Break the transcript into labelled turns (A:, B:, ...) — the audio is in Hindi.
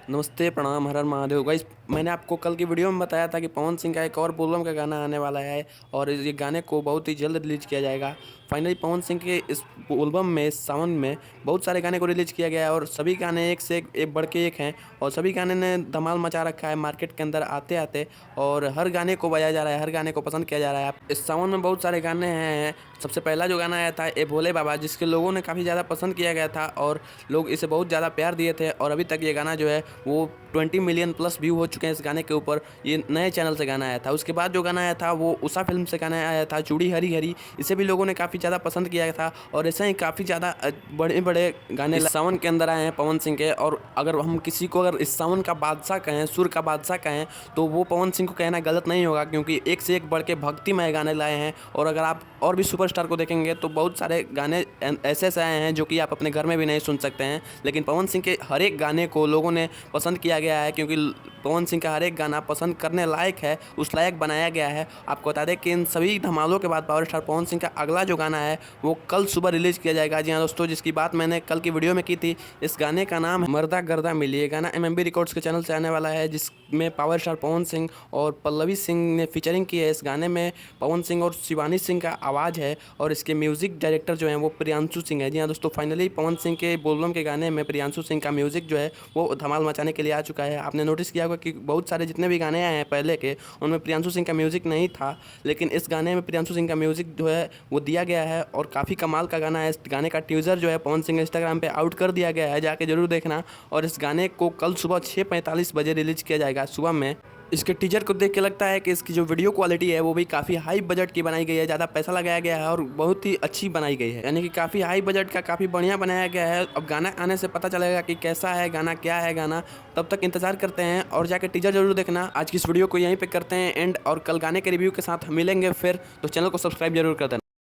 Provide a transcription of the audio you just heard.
A: नमस्ते, प्रणाम, हर हर महादेव। गाइस, मैंने आपको कल की वीडियो में बताया था कि पवन सिंह का एक और बोलबम का गाना आने वाला है और ये गाने को बहुत ही जल्द रिलीज किया जाएगा। फाइनली पवन सिंह के इस बोलबम में, इस सावन में बहुत सारे गाने को रिलीज किया गया है और सभी गाने एक से एक बढ़ के एक हैं और सभी गाने ने धमाल मचा रखा है मार्केट के अंदर आते आते। और हर गाने को बजाया जा रहा है, हर गाने को पसंद किया जा रहा है। इस सावन में बहुत सारे गाने हैं। सबसे पहला जो गाना आया था ए भोले बाबा, जिसके लोगों ने काफ़ी ज़्यादा पसंद किया गया था और लोग इसे बहुत ज़्यादा प्यार दिए थे और अभी तक ये गाना जो है वो 20 मिलियन प्लस व्यू हो चुके हैं इस गाने के ऊपर। ये नए चैनल से गाना आया था। उसके बाद जो गाना आया था वो उषा फिल्म से गाना आया था, चूड़ी हरी हरी। इसे भी लोगों ने काफ़ी ज़्यादा पसंद किया था और ऐसे ही काफ़ी ज़्यादा बड़े बड़े गाने इस सावन के अंदर आए हैं पवन सिंह के। और अगर हम किसी को अगर इस सावन का बादशाह कहें, सुर का बादशाह कहें, तो वो पवन सिंह को कहना गलत नहीं होगा, क्योंकि एक से एक बढ़ के भक्तिमय गाने लाए हैं। और अगर आप और भी सुपरस्टार को देखेंगे तो बहुत सारे गाने ऐसे ऐसे आए हैं जो कि आप अपने घर में भी नहीं सुन सकते हैं, लेकिन पवन सिंह के हर एक गाने को लोगों ने पसंद किया गया है, क्योंकि पवन सिंह का हर एक गाना पसंद करने लायक है, उस लायक बनाया गया है। आपको बता दें कि इन सभी धमालों के बाद पावर स्टार पवन सिंह का अगला जो गाना है वो कल सुबह रिलीज़ किया जाएगा। जी हाँ दोस्तों, जिसकी बात मैंने कल की वीडियो में की थी। इस गाने का नाम है मर्दा गर्दा मिली। ये गाना एमएमबी रिकॉर्ड्स के चैनल से आने वाला है, जिसमें पावर स्टार पवन सिंह और पल्लवी सिंह ने फीचरिंग की है। इस गाने में पवन सिंह और शिवानी सिंह का आवाज़ है और इसके म्यूज़िक डायरेक्टर जो हैं वो प्रियांशु सिंह है। जी हाँ दोस्तों, फाइनली पवन सिंह के बोलबम के गाने में प्रियांशु सिंह का म्यूज़िक जो है वो धमाल मचाने के लिए आ चुका है। आपने नोटिस किया होगा कि बहुत सारे जितने भी गाने आए हैं पहले के, उनमें प्रियांशु सिंह का म्यूज़िक नहीं था, लेकिन इस गाने में प्रियांशु सिंह का म्यूज़िक जो है वो दिया गया है और काफ़ी कमाल का गाना है। इस गाने का टीज़र जो है पवन सिंह इंस्टाग्राम पे आउट कर दिया गया है, जाके जरूर देखना। और इस गाने को कल सुबह 6:45 बजे रिलीज किया जाएगा सुबह में। इसके टीजर को देख के लगता है कि इसकी जो वीडियो क्वालिटी है वो भी काफ़ी हाई बजट की बनाई गई है, ज़्यादा पैसा लगाया गया है और बहुत ही अच्छी बनाई गई है, यानी कि काफ़ी हाई बजट का काफ़ी बढ़िया बनाया गया है। अब गाना आने से पता चलेगा कि कैसा है गाना, क्या है गाना। तब तक इंतजार करते हैं और जाकर टीजर जरूर देखना। आज की इस वीडियो को यहीं पे करते हैं एंड, और कल गाने के रिव्यू के साथ मिलेंगे फिर, तो चैनल को सब्सक्राइब जरूर कर देना।